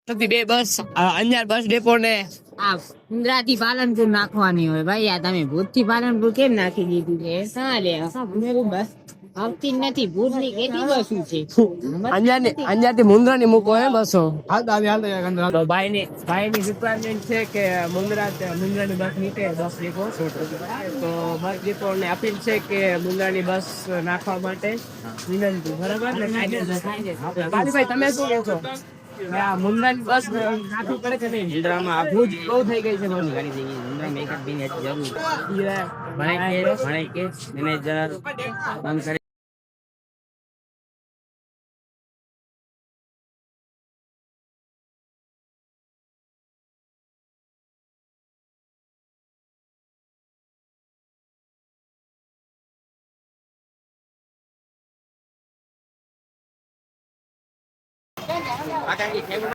બે બસ Anjar bus depot ને આ મુન્દ્રાથી પાલનપુર નાખવાની હોય ભાઈ. આ તમે ભુજ થી પાલનપુર કેમ નાખી દીધું છે? બસ આવતી જ નથી. ભુજ ની કેટલી બસો છે? અંજાર થી મુન્દ્રા ની મૂકો હે બસો. તો ભાઈ ની રિક્વાયરમેન્ટ છે કે મુન્દ્રા ની બસ નીકળે 10 ડેપો. તો બસ ડેપો ને અપીલ છે કે મુન્દ્રા ની બસ નાખવા માટે વિનંતી. બરાબર ને? ભાઈ તમે શું કહો છો? મુન્દ્રા ની બસ નાખવી પડે કે નહીં? મુન્દ્રામાં ભુજ બહુ થઈ ગઈ છે બસ. ઘણી જગ્યાએ મુન્દ્રામાં એક જ બિન જરૂર ભણાઈ કે મેનેજર બંધ કરી